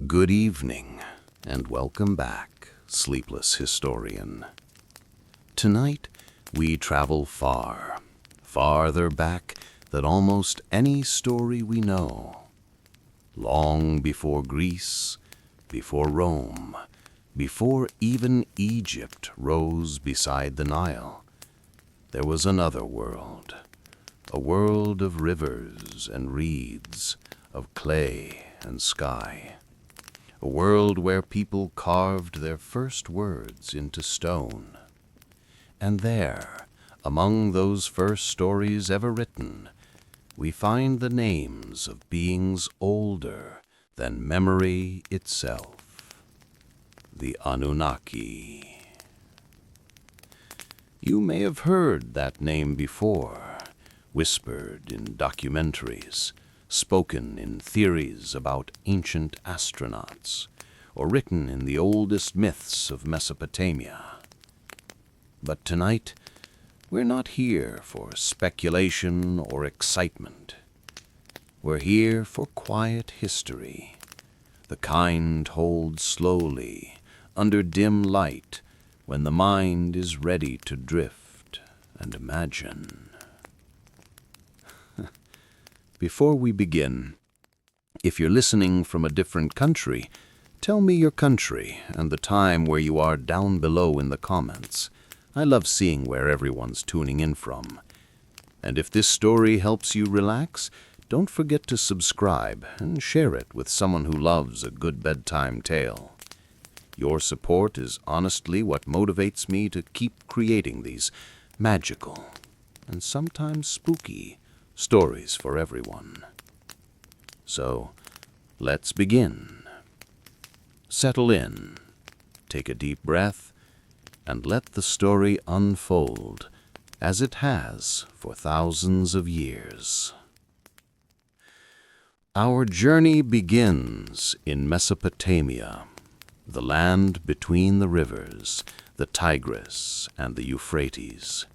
Good evening, and welcome back, sleepless historian. Tonight, we travel far, farther back than almost any story we know. Long before Greece, before Rome, before even Egypt rose beside the Nile, there was another world, a world of rivers and reeds, of clay and sky. A world where people carved their first words into stone. And there, among those first stories ever written, we find the names of beings older than memory itself. The Anunnaki. You may have heard that name before, whispered in documentaries, spoken in theories about ancient astronauts, or written in the oldest myths of Mesopotamia. But tonight, we're not here for speculation or excitement. We're here for quiet history, the kind told slowly, under dim light, when the mind is ready to drift and imagine. Before we begin, if you're listening from a different country, tell me your country and the time where you are down below in the comments. I love seeing where everyone's tuning in from. And if this story helps you relax, don't forget to subscribe and share it with someone who loves a good bedtime tale. Your support is honestly what motivates me to keep creating these magical and sometimes spooky stories for everyone. So, let's begin. Settle in, take a deep breath, and let the story unfold as it has for thousands of years. Our journey begins in Mesopotamia, the land between the rivers, the Tigris and the Euphrates.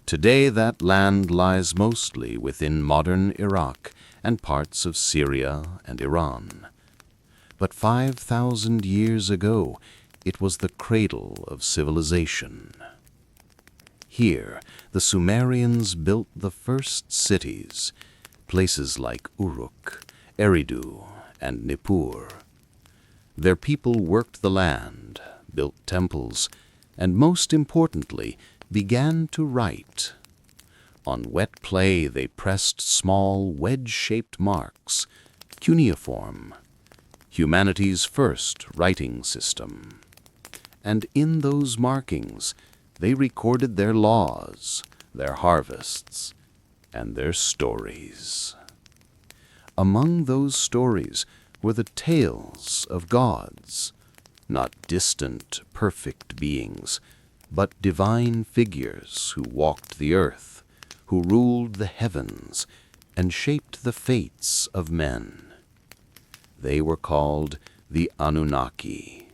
Today that land lies mostly within modern Iraq and parts of Syria and Iran. But 5,000 years ago, it was the cradle of civilization. Here, the Sumerians built the first cities, places like Uruk, Eridu, and Nippur. Their people worked the land, built temples, and most importantly, began to write. On wet clay they pressed small wedge-shaped marks, cuneiform, humanity's first writing system. And in those markings they recorded their laws, their harvests, and their stories. Among those stories were the tales of gods, not distant, perfect beings, but divine figures who walked the earth, who ruled the heavens, and shaped the fates of men. They were called the Anunnaki,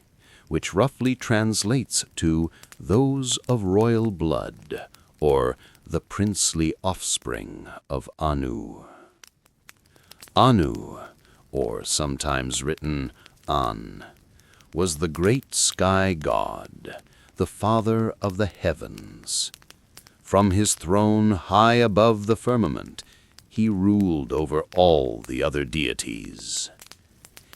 which roughly translates to those of royal blood, or the princely offspring of Anu. Anu, or sometimes written An, was the great sky god, the father of the heavens. From his throne high above the firmament, he ruled over all the other deities.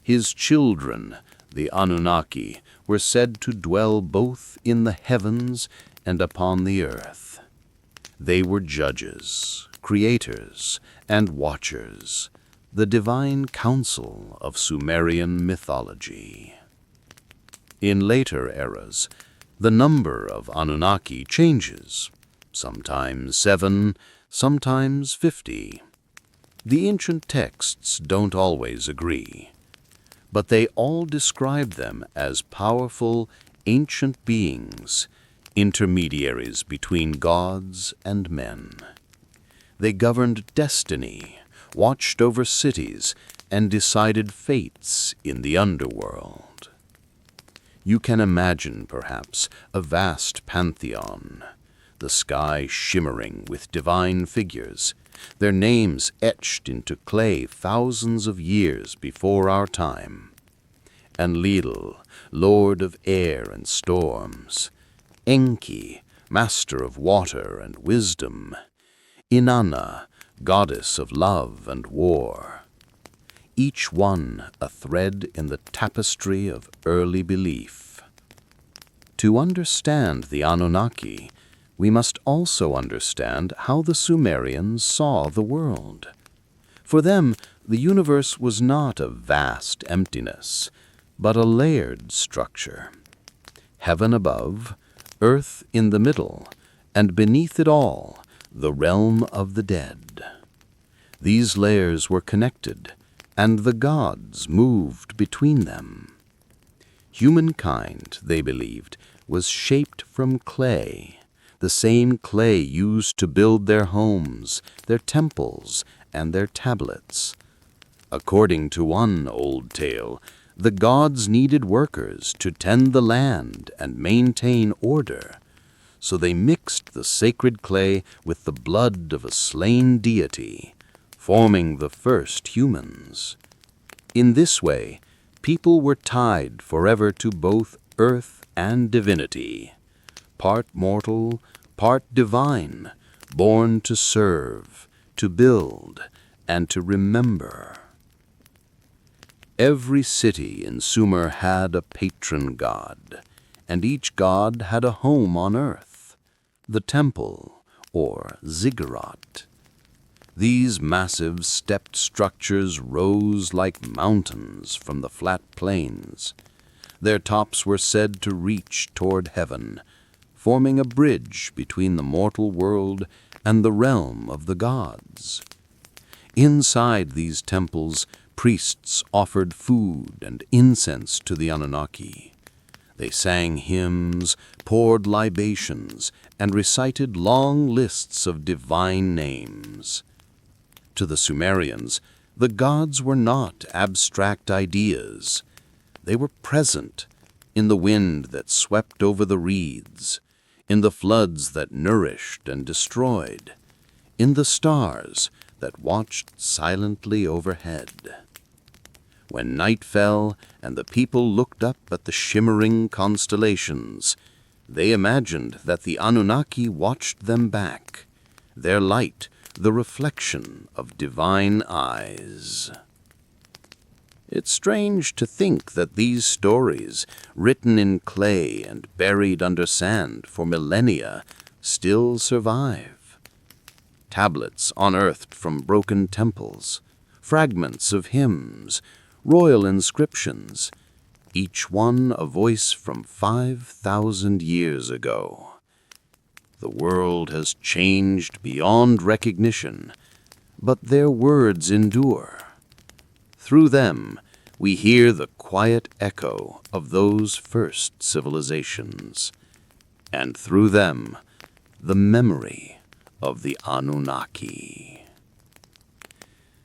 His children, the Anunnaki, were said to dwell both in the heavens and upon the earth. They were judges, creators, and watchers, the divine council of Sumerian mythology. In later eras, the number of Anunnaki changes, sometimes 7, sometimes 50. The ancient texts don't always agree, but they all describe them as powerful, ancient beings, intermediaries between gods and men. They governed destiny, watched over cities, and decided fates in the underworld. You can imagine, perhaps, a vast pantheon, the sky shimmering with divine figures, their names etched into clay thousands of years before our time. Enlil, lord of air and storms, Enki, master of water and wisdom, Inanna, goddess of love and war. Each one a thread in the tapestry of early belief. To understand the Anunnaki, we must also understand how the Sumerians saw the world. For them, the universe was not a vast emptiness, but a layered structure. Heaven above, earth in the middle, and beneath it all, the realm of the dead. These layers were connected, and the gods moved between them. Humankind, they believed, was shaped from clay, the same clay used to build their homes, their temples, and their tablets. According to one old tale, the gods needed workers to tend the land and maintain order, so they mixed the sacred clay with the blood of a slain deity, forming the first humans. In this way, people were tied forever to both earth and divinity, part mortal, part divine, born to serve, to build, and to remember. Every city in Sumer had a patron god, and each god had a home on earth, the temple, or ziggurat. These massive stepped structures rose like mountains from the flat plains. Their tops were said to reach toward heaven, forming a bridge between the mortal world and the realm of the gods. Inside these temples, priests offered food and incense to the Anunnaki. They sang hymns, poured libations, and recited long lists of divine names. To the Sumerians, the gods were not abstract ideas. They were present in the wind that swept over the reeds, in the floods that nourished and destroyed, in the stars that watched silently overhead. When night fell and the people looked up at the shimmering constellations, they imagined that the Anunnaki watched them back, their light the reflection of divine eyes. It's strange to think that these stories, written in clay and buried under sand for millennia, still survive. Tablets unearthed from broken temples, fragments of hymns, royal inscriptions, each one a voice from 5,000 years ago. The world has changed beyond recognition, but their words endure. Through them, we hear the quiet echo of those first civilizations, and through them, the memory of the Anunnaki.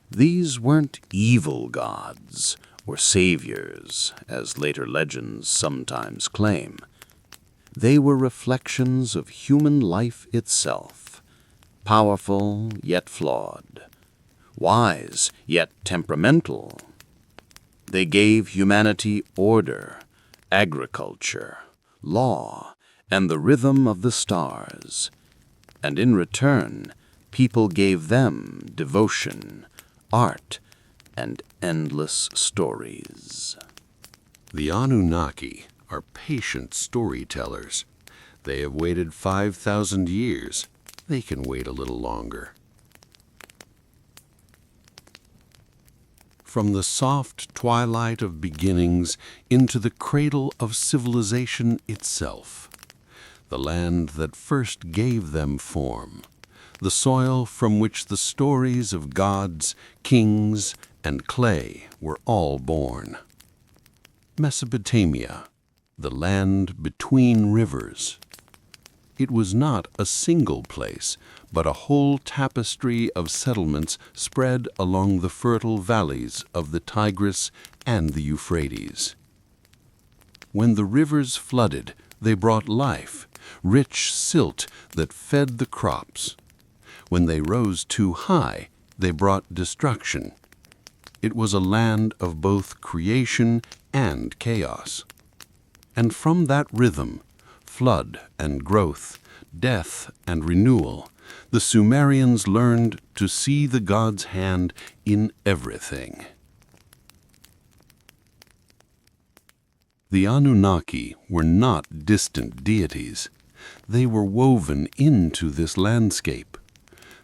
These weren't evil gods or saviors, as later legends sometimes claim. They were reflections of human life itself, powerful yet flawed, wise yet temperamental. They gave humanity order, agriculture, law, and the rhythm of the stars. And in return, people gave them devotion, art, and endless stories. The Anunnaki are patient storytellers. They have waited 5,000 years. They can wait a little longer. From the soft twilight of beginnings into the cradle of civilization itself, the land that first gave them form, the soil from which the stories of gods, kings, and clay were all born. Mesopotamia, the land between rivers. It was not a single place, but a whole tapestry of settlements spread along the fertile valleys of the Tigris and the Euphrates. When the rivers flooded, they brought life, rich silt that fed the crops. When they rose too high, they brought destruction. It was a land of both creation and chaos. And from that rhythm, flood and growth, death and renewal, the Sumerians learned to see the god's hand in everything. The Anunnaki were not distant deities. They were woven into this landscape.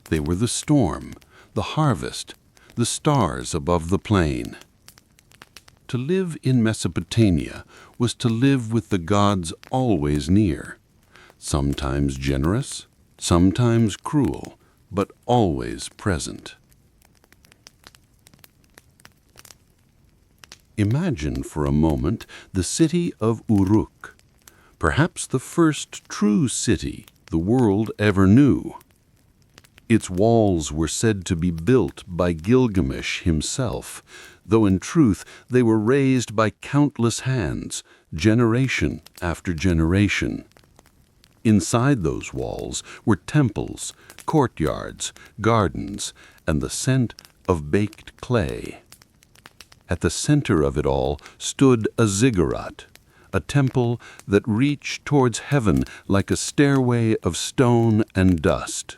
They were the storm, the harvest, the stars above the plain. To live in Mesopotamia was to live with the gods always near, sometimes generous, sometimes cruel, but always present. Imagine for a moment the city of Uruk, perhaps the first true city the world ever knew. Its walls were said to be built by Gilgamesh himself, though in truth they were raised by countless hands, generation after generation. Inside those walls were temples, courtyards, gardens, and the scent of baked clay. At the center of it all stood a ziggurat, a temple that reached towards heaven like a stairway of stone and dust.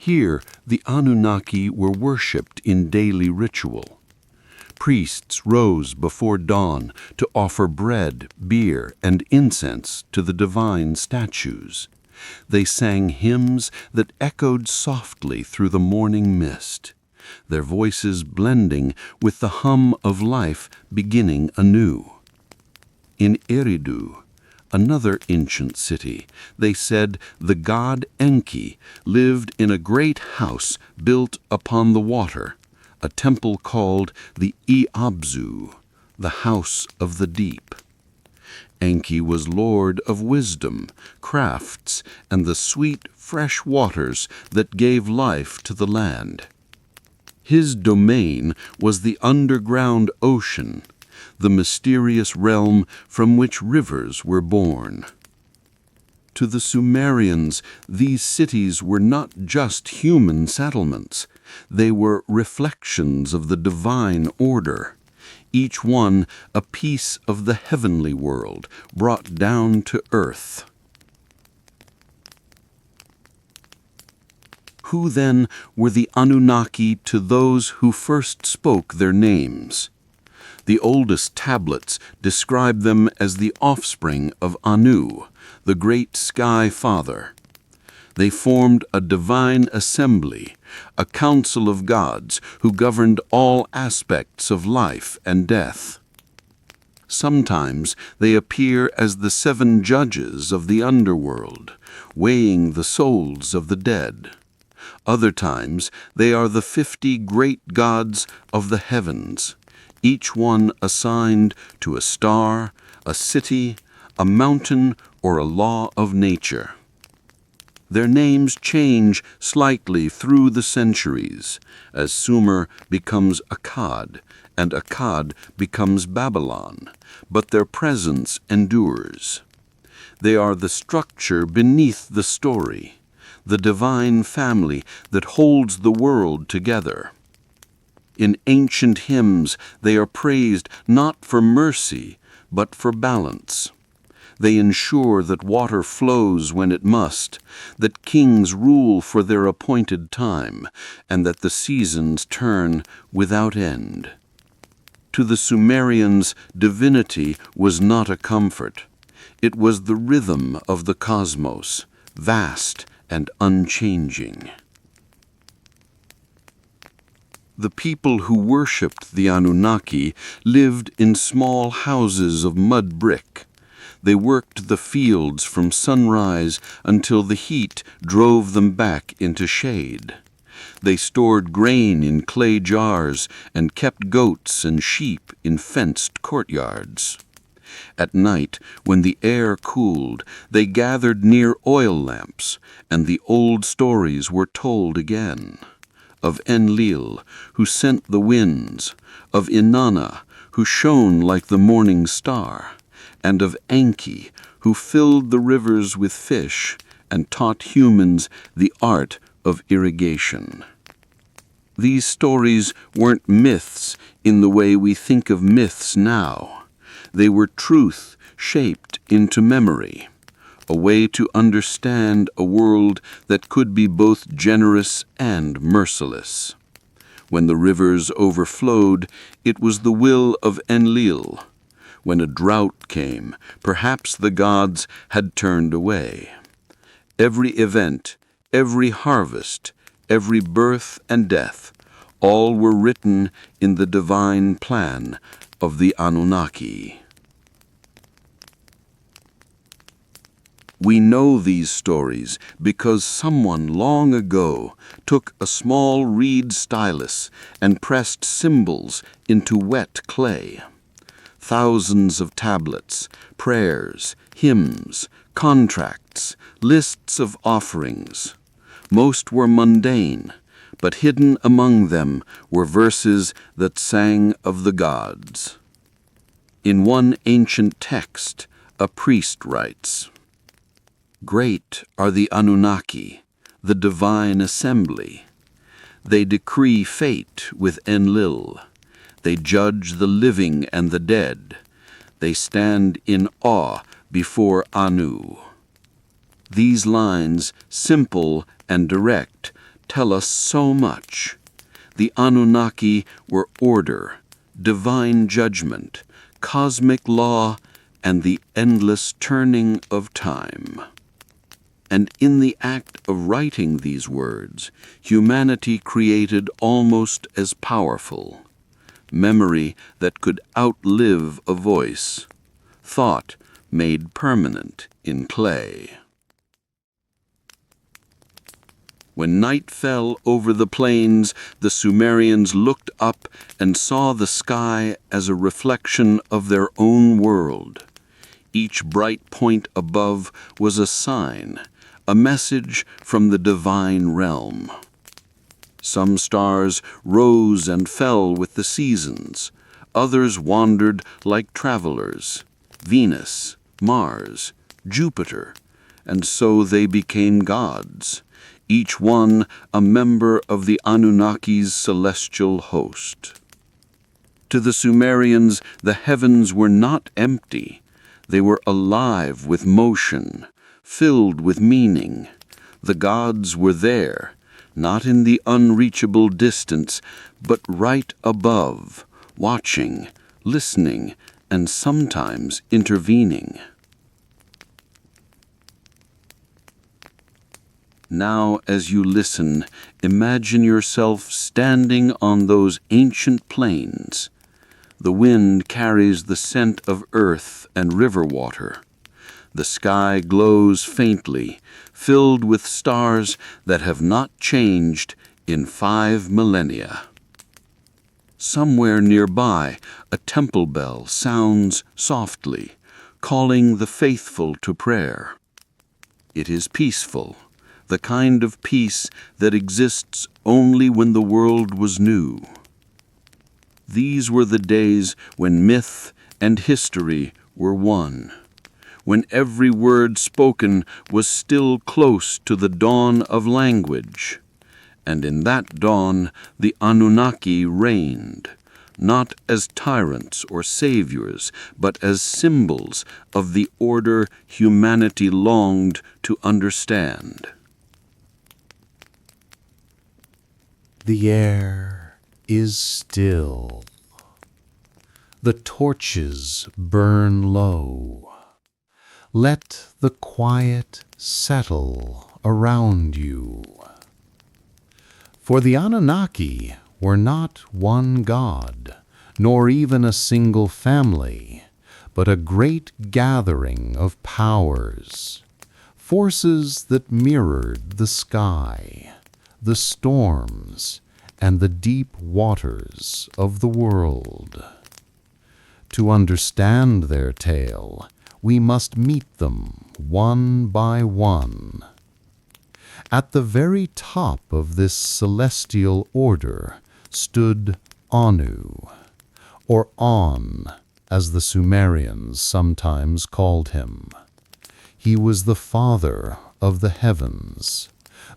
Here, the Anunnaki were worshipped in daily ritual. Priests rose before dawn to offer bread, beer, and incense to the divine statues. They sang hymns that echoed softly through the morning mist, their voices blending with the hum of life beginning anew. In Eridu, another ancient city, they said the god Enki lived in a great house built upon the water, a temple called the Iabzu, the house of the deep. Enki was lord of wisdom, crafts, and the sweet, fresh waters that gave life to the land. His domain was the underground ocean, the mysterious realm from which rivers were born. To the Sumerians, these cities were not just human settlements. They were reflections of the divine order, each one a piece of the heavenly world brought down to earth. Who then were the Anunnaki to those who first spoke their names? The oldest tablets describe them as the offspring of Anu, the great sky father. They formed a divine assembly, a council of gods who governed all aspects of life and death. Sometimes they appear as the 7 judges of the underworld, weighing the souls of the dead. Other times they are the 50 great gods of the heavens, each one assigned to a star, a city, a mountain, or a law of nature. Their names change slightly through the centuries, as Sumer becomes Akkad, and Akkad becomes Babylon, but their presence endures. They are the structure beneath the story, the divine family that holds the world together. In ancient hymns, they are praised not for mercy, but for balance. They ensure that water flows when it must, that kings rule for their appointed time, and that the seasons turn without end. To the Sumerians, divinity was not a comfort. It was the rhythm of the cosmos, vast and unchanging. The people who worshipped the Anunnaki lived in small houses of mud brick. They worked the fields from sunrise until the heat drove them back into shade. They stored grain in clay jars and kept goats and sheep in fenced courtyards. At night, when the air cooled, they gathered near oil lamps, and the old stories were told again. Of Enlil, who sent the winds, of Inanna, who shone like the morning star, and of Enki, who filled the rivers with fish and taught humans the art of irrigation. These stories weren't myths in the way we think of myths now. They were truth shaped into memory, a way to understand a world that could be both generous and merciless. When the rivers overflowed, it was the will of Enlil. When a drought came, perhaps the gods had turned away. Every event, every harvest, every birth and death, all were written in the divine plan of the Anunnaki. We know these stories because someone long ago took a small reed stylus and pressed symbols into wet clay. Thousands of tablets, prayers, hymns, contracts, lists of offerings. Most were mundane, but hidden among them were verses that sang of the gods. In one ancient text, a priest writes, "Great are the Anunnaki, the divine assembly. They decree fate with Enlil. They judge the living and the dead. They stand in awe before Anu." These lines, simple and direct, tell us so much. The Anunnaki were order, divine judgment, cosmic law, and the endless turning of time. And in the act of writing these words, humanity created almost as powerful memory that could outlive a voice, thought made permanent in clay. When night fell over the plains, the Sumerians looked up and saw the sky as a reflection of their own world. Each bright point above was a sign, a message from the divine realm. Some stars rose and fell with the seasons. Others wandered like travelers, Venus, Mars, Jupiter, and so they became gods, each one a member of the Anunnaki's celestial host. To the Sumerians, the heavens were not empty. They were alive with motion, filled with meaning. The gods were there, not in the unreachable distance, but right above, watching, listening, and sometimes intervening. Now, as you listen, imagine yourself standing on those ancient plains. The wind carries the scent of earth and river water. The sky glows faintly, filled with stars that have not changed in 5 millennia. Somewhere nearby, a temple bell sounds softly, calling the faithful to prayer. It is peaceful, the kind of peace that exists only when the world was new. These were the days when myth and history were one, when every word spoken was still close to the dawn of language. And in that dawn, the Anunnaki reigned, not as tyrants or saviors, but as symbols of the order humanity longed to understand. The air is still. The torches burn low. Let the quiet settle around you. For the Anunnaki were not one god, nor even a single family, but a great gathering of powers, forces that mirrored the sky, the storms, and the deep waters of the world. To understand their tale, we must meet them one by one. At the very top of this celestial order stood Anu, or On, as the Sumerians sometimes called him. He was the father of the heavens,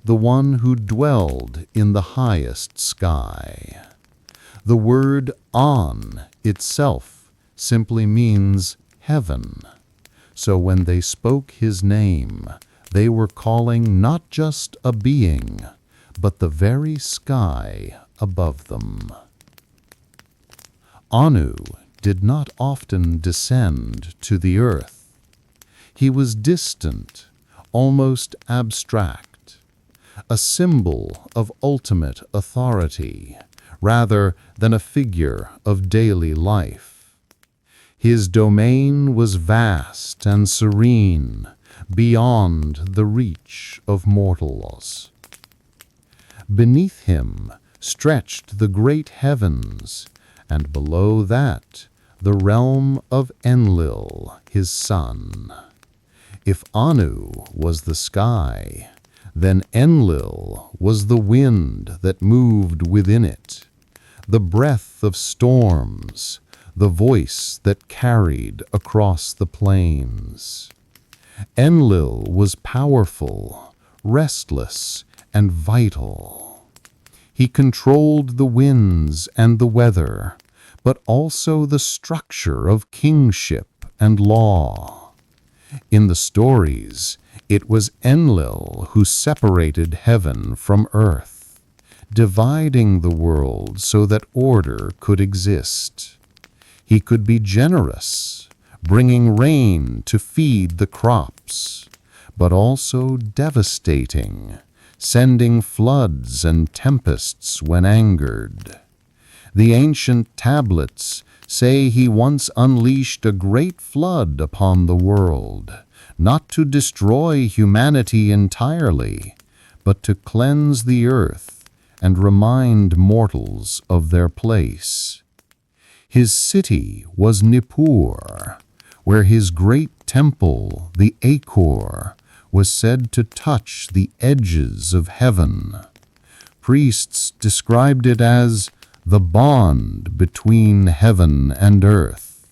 the one who dwelled in the highest sky. The word An itself simply means heaven. So when they spoke his name, they were calling not just a being, but the very sky above them. Anu did not often descend to the earth. He was distant, almost abstract, a symbol of ultimate authority, rather than a figure of daily life. His domain was vast and serene, beyond the reach of mortals. Beneath him stretched the great heavens, and below that the realm of Enlil, his son. If Anu was the sky, then Enlil was the wind that moved within it, the breath of storms, the voice that carried across the plains. Enlil was powerful, restless, and vital. He controlled the winds and the weather, but also the structure of kingship and law. In the stories, it was Enlil who separated heaven from earth, dividing the world so that order could exist. He could be generous, bringing rain to feed the crops, but also devastating, sending floods and tempests when angered. The ancient tablets say he once unleashed a great flood upon the world, not to destroy humanity entirely, but to cleanse the earth and remind mortals of their place. His city was Nippur, where his great temple, the Achor, was said to touch the edges of heaven. Priests described it as the bond between heaven and earth,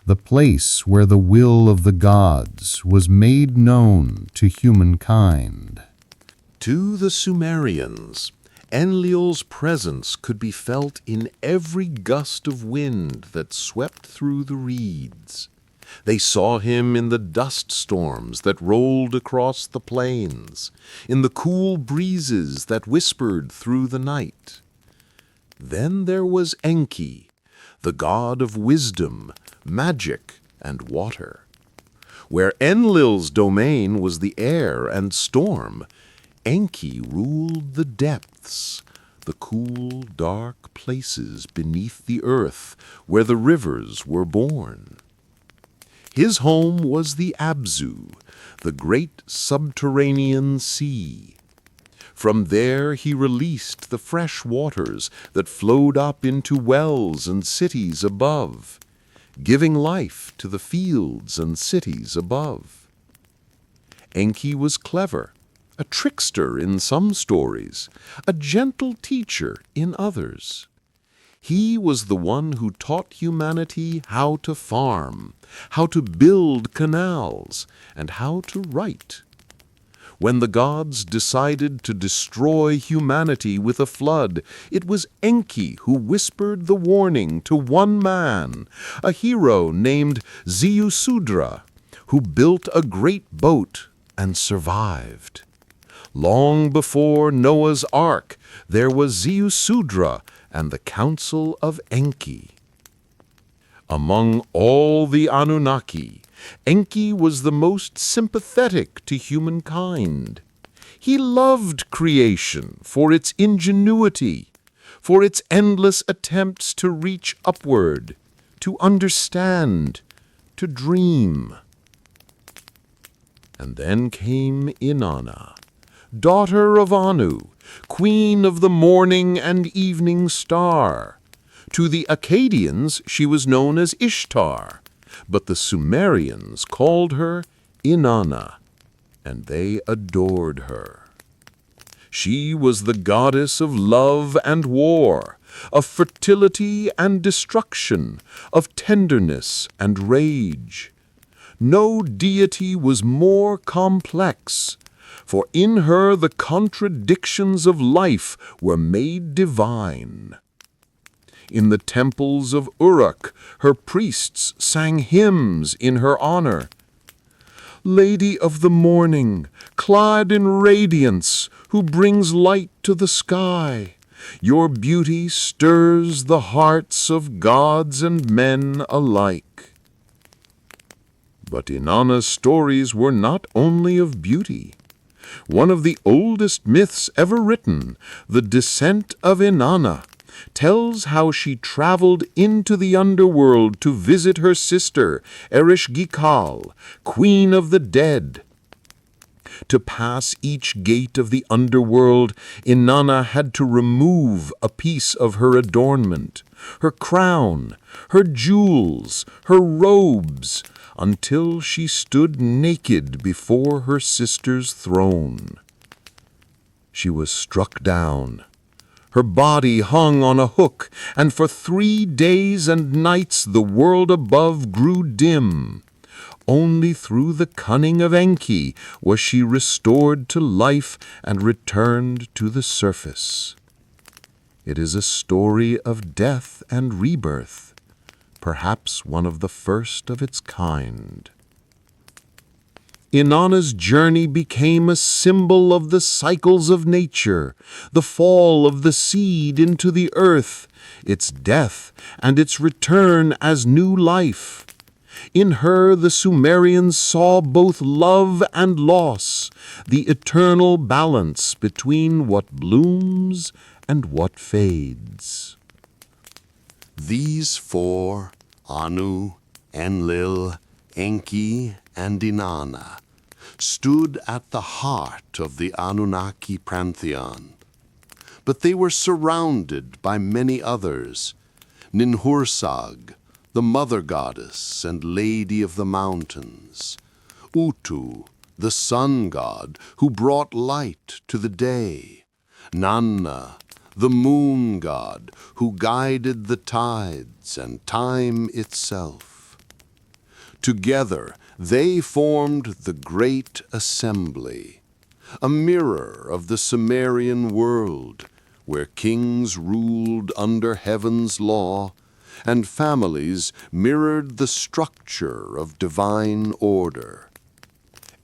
the place where the will of the gods was made known to humankind. To the Sumerians, Enlil's presence could be felt in every gust of wind that swept through the reeds. They saw him in the dust storms that rolled across the plains, in the cool breezes that whispered through the night. Then there was Enki, the god of wisdom, magic, and water. Where Enlil's domain was the air and storm, Enki ruled the depths, the cool, dark places beneath the earth where the rivers were born. His home was the Abzu, the great subterranean sea. From there he released the fresh waters that flowed up into wells and cities above, giving life to the fields and cities above. Enki was clever, a trickster in some stories, a gentle teacher in others. He was the one who taught humanity how to farm, how to build canals, and how to write. When the gods decided to destroy humanity with a flood, it was Enki who whispered the warning to one man, a hero named Ziusudra, who built a great boat and survived. Long before Noah's Ark, there was Ziusudra and the Council of Enki. Among all the Anunnaki, Enki was the most sympathetic to humankind. He loved creation for its ingenuity, for its endless attempts to reach upward, to understand, to dream. And then came Inanna, daughter of Anu, queen of the morning and evening star. To the Akkadians she was known as Ishtar, but the Sumerians called her Inanna, and they adored her. She was the goddess of love and war, of fertility and destruction, of tenderness and rage. No deity was more complex, for in her the contradictions of life were made divine. In the temples of Uruk, her priests sang hymns in her honor. Lady of the morning, clad in radiance, who brings light to the sky, your beauty stirs the hearts of gods and men alike. But Inanna's stories were not only of beauty. One of the oldest myths ever written, The Descent of Inanna, tells how she traveled into the underworld to visit her sister, Ereshkigal, queen of the dead. To pass each gate of the underworld, Inanna had to remove a piece of her adornment, her crown, her jewels, her robes, until she stood naked before her sister's throne. She was struck down. Her body hung on a hook, and for 3 days and nights the world above grew dim. Only through the cunning of Enki was she restored to life and returned to the surface. It is a story of death and rebirth, perhaps one of the first of its kind. Inanna's journey became a symbol of the cycles of nature, the fall of the seed into the earth, its death, and its return as new life. In her the Sumerians saw both love and loss, the eternal balance between what blooms and what fades. These four, Anu, Enlil, Enki, and Inanna, stood at the heart of the Anunnaki pantheon. But they were surrounded by many others, Ninhursag, the mother goddess and lady of the mountains, Utu, the sun god who brought light to the day, Nanna, the moon god who guided the tides and time itself. Together they formed the Great Assembly, a mirror of the Sumerian world, where kings ruled under heaven's law and families mirrored the structure of divine order.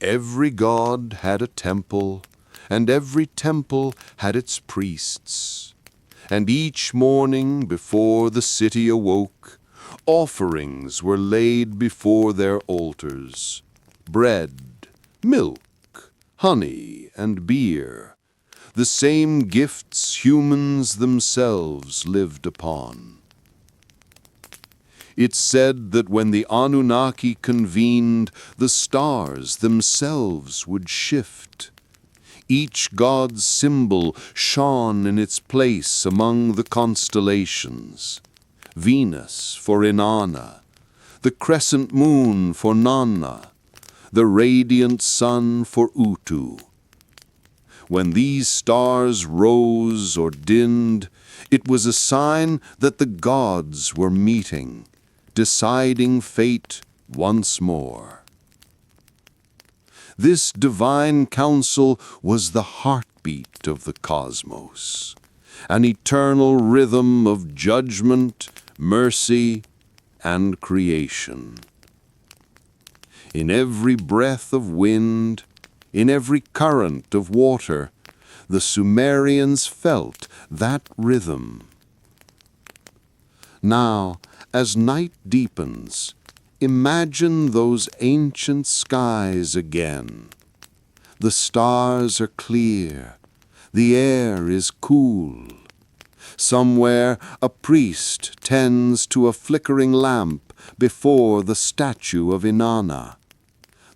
Every god had a temple, and every temple had its priests. And each morning before the city awoke, offerings were laid before their altars, bread, milk, honey, and beer, the same gifts humans themselves lived upon. It's said that when the Anunnaki convened, the stars themselves would shift. Each god's symbol shone in its place among the constellations. Venus for Inanna, the crescent moon for Nanna, the radiant sun for Utu. When these stars rose or dimmed, it was a sign that the gods were meeting, deciding fate once more. This divine council was the heartbeat of the cosmos, an eternal rhythm of judgment, mercy, and creation. In every breath of wind, in every current of water, the Sumerians felt that rhythm. Now, as night deepens, imagine those ancient skies again. The stars are clear, the air is cool. Somewhere a priest tends to a flickering lamp before the statue of Inanna.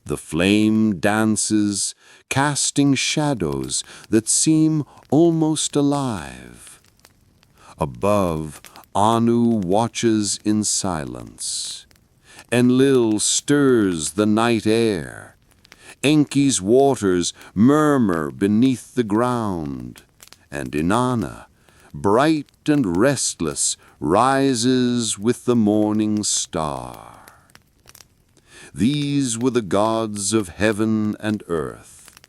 The flame dances, casting shadows that seem almost alive. Above, Anu watches in silence. Enlil stirs the night air. Enki's waters murmur beneath the ground. And Inanna, bright and restless, rises with the morning star. These were the gods of heaven and earth,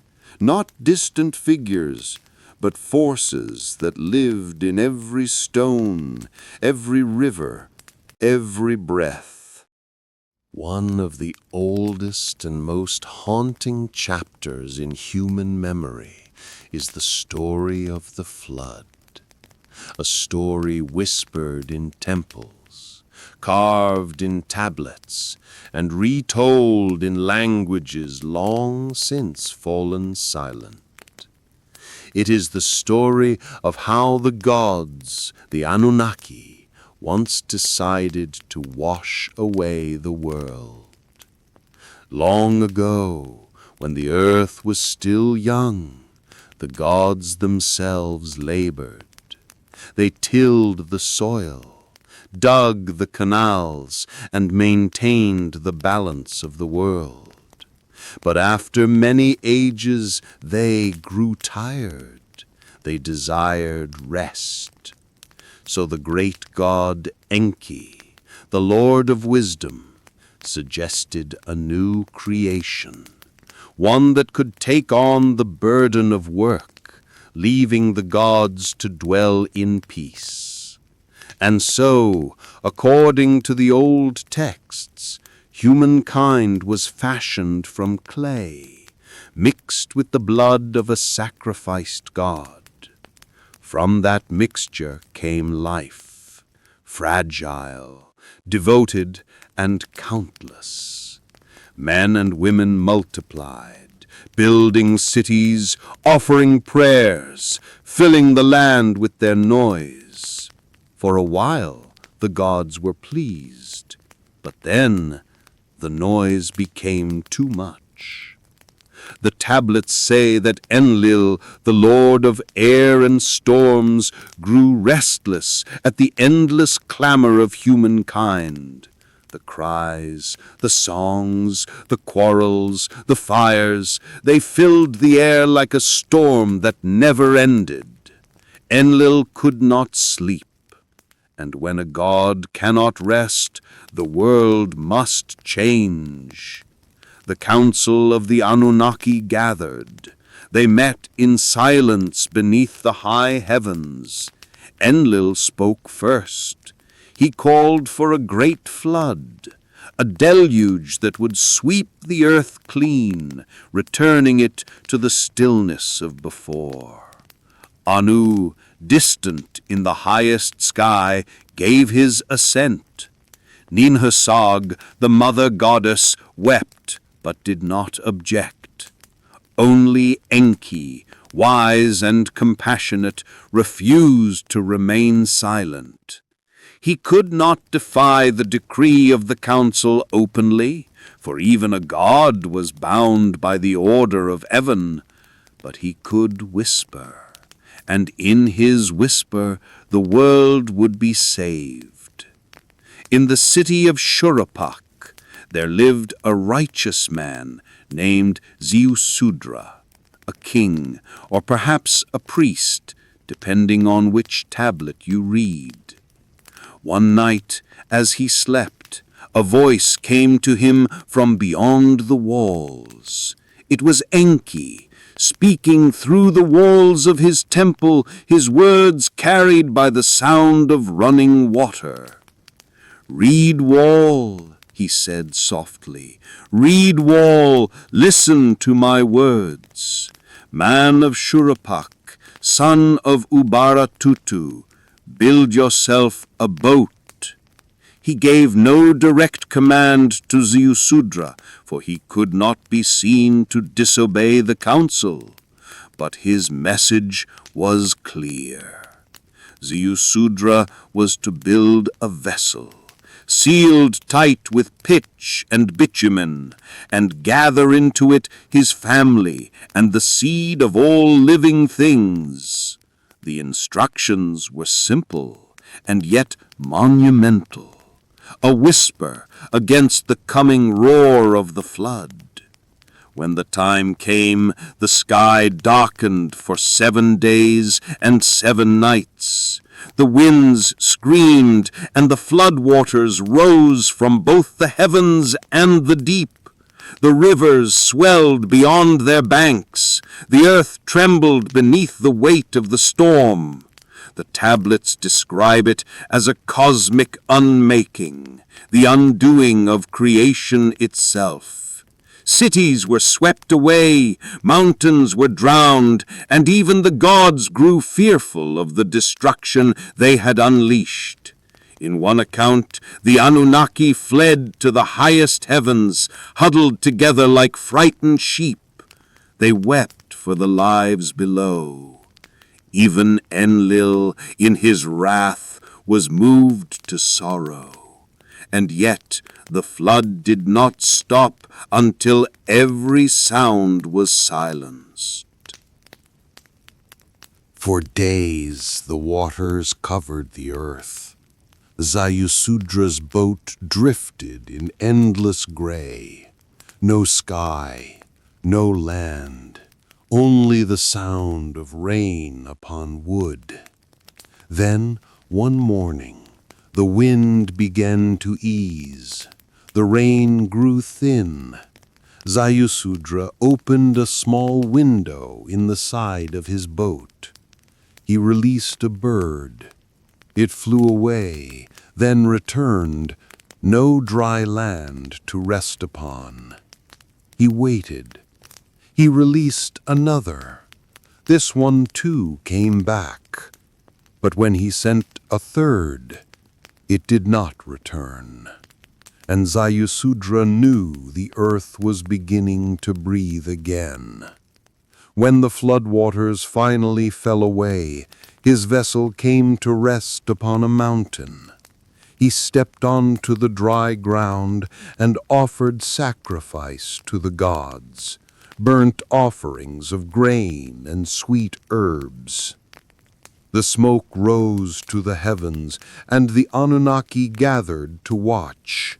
not distant figures, but forces that lived in every stone, every river, every breath. One of the oldest and most haunting chapters in human memory is the story of the flood, a story whispered in temples, carved in tablets, and retold in languages long since fallen silent. It is the story of how the gods, the Anunnaki, once decided to wash away the world. Long ago, when the earth was still young, the gods themselves labored. They tilled the soil, dug the canals, and maintained the balance of the world. But after many ages they grew tired. They desired rest. So the great god Enki, the Lord of Wisdom, suggested a new creation, one that could take on the burden of work, leaving the gods to dwell in peace. And so, according to the old texts, humankind was fashioned from clay, mixed with the blood of a sacrificed god. From that mixture came life, fragile, devoted, and countless. Men and women multiplied, building cities, offering prayers, filling the land with their noise. For a while the gods were pleased, but then the noise became too much. The tablets say that Enlil, the lord of air and storms, grew restless at the endless clamor of humankind. The cries, the songs, the quarrels, the fires, they filled the air like a storm that never ended. Enlil could not sleep, and when a god cannot rest, the world must change. The council of the Anunnaki gathered. They met in silence beneath the high heavens. Enlil spoke first. He called for a great flood, a deluge that would sweep the earth clean, returning it to the stillness of before. Anu, distant in the highest sky, gave his assent. Ninhursag, the mother goddess, wept, but did not object. Only Enki, wise and compassionate, refused to remain silent. He could not defy the decree of the council openly, for even a god was bound by the order of heaven, but he could whisper, and in his whisper the world would be saved. In the city of Shuruppak, there lived a righteous man named Ziusudra, a king, or perhaps a priest, depending on which tablet you read. One night, as he slept, a voice came to him from beyond the walls. It was Enki, speaking through the walls of his temple, his words carried by the sound of running water. "Reed wall," he said softly, "Reed wall, listen to my words. Man of Shuruppak, son of Ubaratutu, build yourself a boat." He gave no direct command to Ziusudra, for he could not be seen to disobey the council. But his message was clear. Ziusudra was to build a vessel, sealed tight with pitch and bitumen, and gather into it his family and the seed of all living things. The instructions were simple and yet monumental, a whisper against the coming roar of the flood. When the time came, the sky darkened for 7 days and 7 nights. The winds screamed, and the flood waters rose from both the heavens and the deep. The rivers swelled beyond their banks. The earth trembled beneath the weight of the storm. The tablets describe it as a cosmic unmaking, the undoing of creation itself. Cities were swept away, mountains were drowned, and even the gods grew fearful of the destruction they had unleashed. In one account, the Anunnaki fled to the highest heavens, huddled together like frightened sheep. They wept for the lives below. Even Enlil, in his wrath, was moved to sorrow. And yet the flood did not stop until every sound was silenced. For days the waters covered the earth. Zayusudra's boat drifted in endless gray. No sky, no land, only the sound of rain upon wood. Then, one morning, the wind began to ease. The rain grew thin. Zayusudra opened a small window in the side of his boat. He released a bird. It flew away, then returned, no dry land to rest upon. He waited. He released another. This one too came back. But when he sent a third, it did not return. And Zayusudra knew the earth was beginning to breathe again. When the floodwaters finally fell away, his vessel came to rest upon a mountain. He stepped onto the dry ground and offered sacrifice to the gods, burnt offerings of grain and sweet herbs. The smoke rose to the heavens, and the Anunnaki gathered to watch.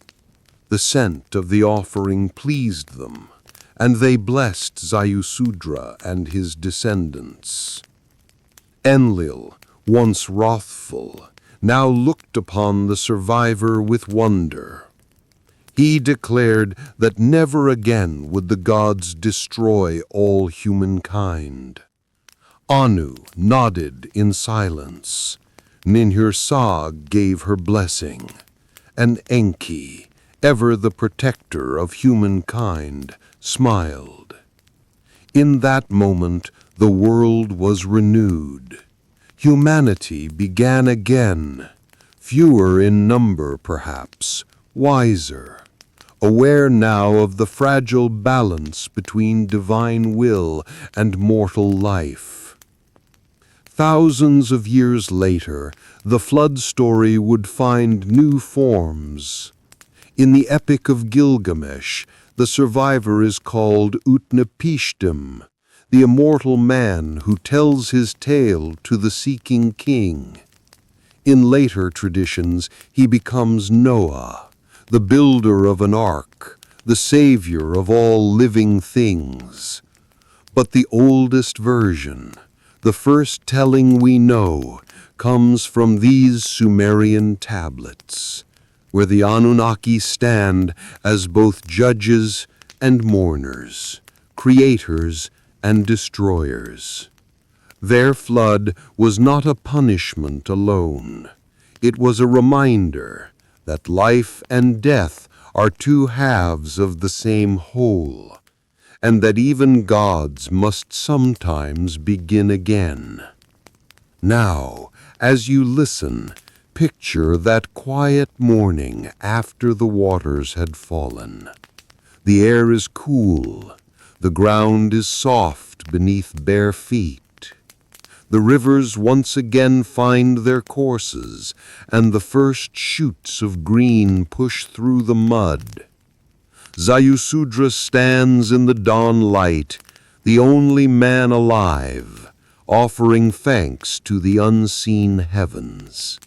The scent of the offering pleased them, and they blessed Zayusudra and his descendants. Enlil, once wrathful, now looked upon the survivor with wonder. He declared that never again would the gods destroy all humankind. Anu nodded in silence. Ninhursag gave her blessing, and Enki, ever the protector of humankind, smiled. In that moment, the world was renewed. Humanity began again, fewer in number perhaps, wiser, aware now of the fragile balance between divine will and mortal life. Thousands of years later, the flood story would find new forms. In the Epic of Gilgamesh, the survivor is called Utnapishtim, the immortal man who tells his tale to the seeking king. In later traditions, he becomes Noah, the builder of an ark, the savior of all living things. But the oldest version, the first telling we know, comes from these Sumerian tablets, where the Anunnaki stand as both judges and mourners, creators and destroyers. Their flood was not a punishment alone. It was a reminder that life and death are two halves of the same whole, and that even gods must sometimes begin again. Now, as you listen, picture that quiet morning after the waters had fallen. The air is cool. The ground is soft beneath bare feet. The rivers once again find their courses, and the first shoots of green push through the mud. Zayusudra stands in the dawn light, the only man alive, offering thanks to the unseen heavens.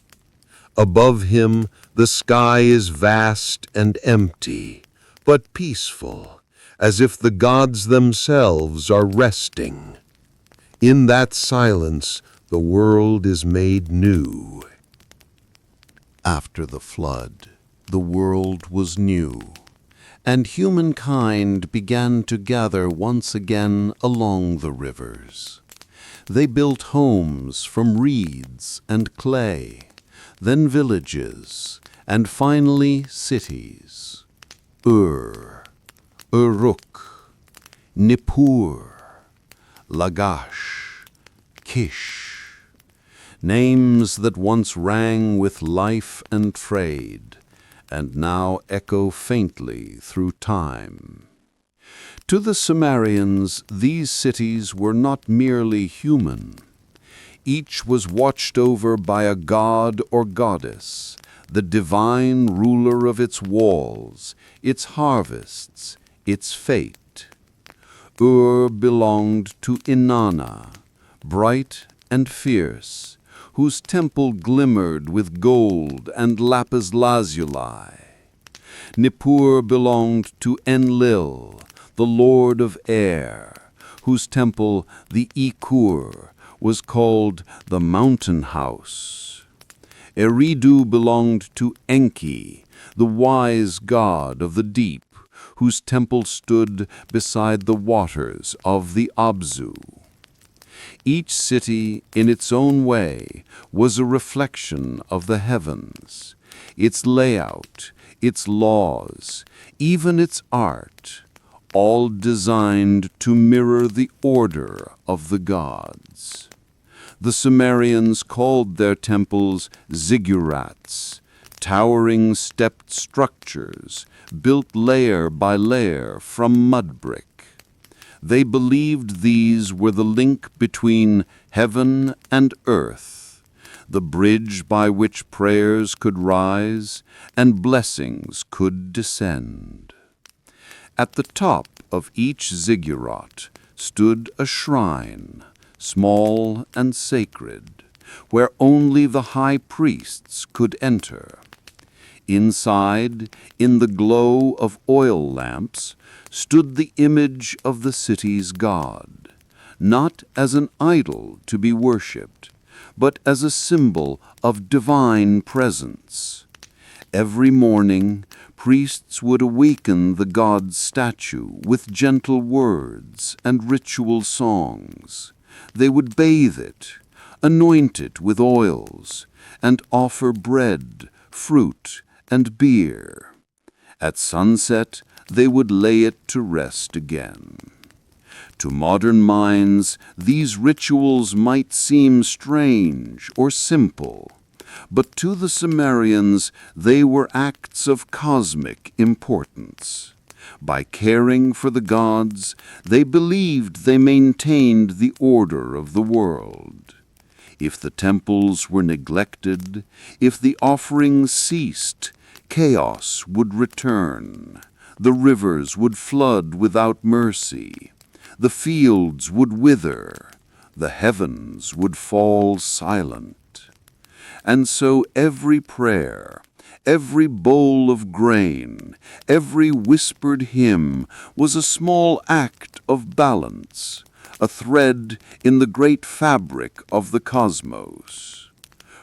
Above him, the sky is vast and empty, but peaceful, as if the gods themselves are resting. In that silence, the world is made new. After the flood, the world was new, and humankind began to gather once again along the rivers. They built homes from reeds and clay, then villages, and finally cities. Uruk, Nippur, Lagash, Kish, names that once rang with life and trade, and now echo faintly through time. To the Sumerians, these cities were not merely human. Each was watched over by a god or goddess, the divine ruler of its walls, its harvests, its fate. Ur belonged to Inanna, bright and fierce, whose temple glimmered with gold and lapis lazuli. Nippur belonged to Enlil, the lord of air, whose temple, the Ikur, was called the mountain house. Eridu belonged to Enki, the wise god of the deep, whose temple stood beside the waters of the Abzu. Each city, in its own way, was a reflection of the heavens. Its layout, its laws, even its art, all designed to mirror the order of the gods. The Sumerians called their temples ziggurats, towering stepped structures built layer by layer from mud brick. They believed these were the link between heaven and earth, the bridge by which prayers could rise and blessings could descend. At the top of each ziggurat stood a shrine, small and sacred, where only the high priests could enter. Inside, in the glow of oil lamps, stood the image of the city's god, not as an idol to be worshipped, but as a symbol of divine presence. Every morning, priests would awaken the god's statue with gentle words and ritual songs. They would bathe it, anoint it with oils, and offer bread, fruit, and beer. At sunset, they would lay it to rest again. To modern minds, these rituals might seem strange or simple, but to the Sumerians they were acts of cosmic importance. By caring for the gods, they believed they maintained the order of the world. If the temples were neglected, if the offerings ceased, chaos would return. The rivers would flood without mercy. The fields would wither. The heavens would fall silent. And so every prayer, every bowl of grain, every whispered hymn was a small act of balance, a thread in the great fabric of the cosmos.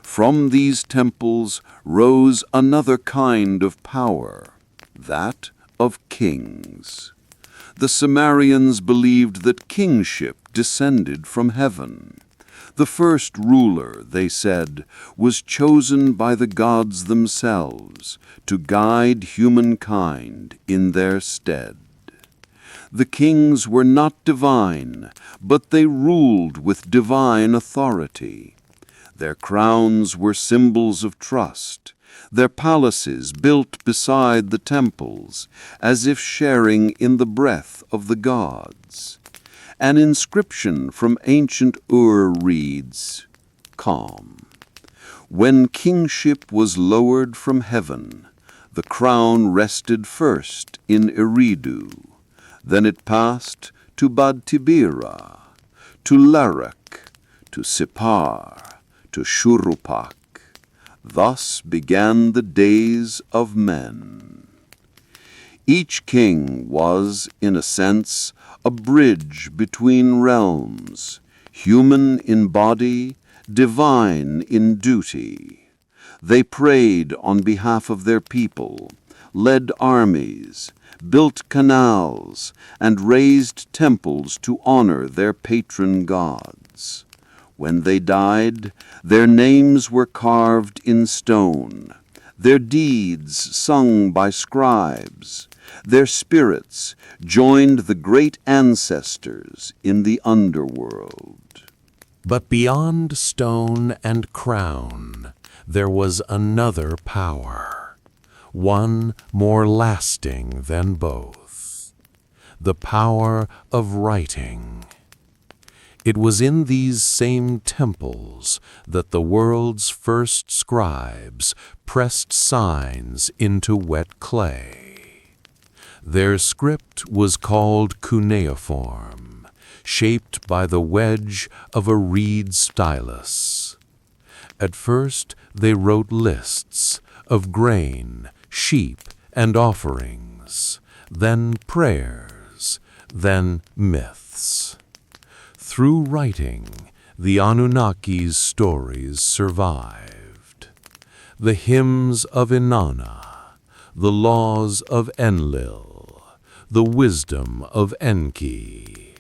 From these temples rose another kind of power, that of kings. The Sumerians believed that kingship descended from heaven. The first ruler, they said, was chosen by the gods themselves to guide humankind in their stead. The kings were not divine, but they ruled with divine authority. Their crowns were symbols of trust, their palaces built beside the temples, as if sharing in the breath of the gods. An inscription from ancient Ur reads, "Calm. When kingship was lowered from heaven, the crown rested first in Eridu. Then it passed to Badtibira, to Larak, to Sippar, to Shurupak. Thus began the days of men." Each king was, in a sense, a bridge between realms, human in body, divine in duty. They prayed on behalf of their people, led armies, built canals, and raised temples to honor their patron gods. When they died, their names were carved in stone, their deeds sung by scribes, their spirits joined the great ancestors in the underworld. But beyond stone and crown, there was another power, one more lasting than both, the power of writing. It was in these same temples that the world's first scribes pressed signs into wet clay. Their script was called cuneiform, shaped by the wedge of a reed stylus. At first they wrote lists of grain, sheep, and offerings, then prayers, then myths. Through writing, the Anunnaki's stories survived. The hymns of Inanna, the laws of Enlil, the wisdom of Enki,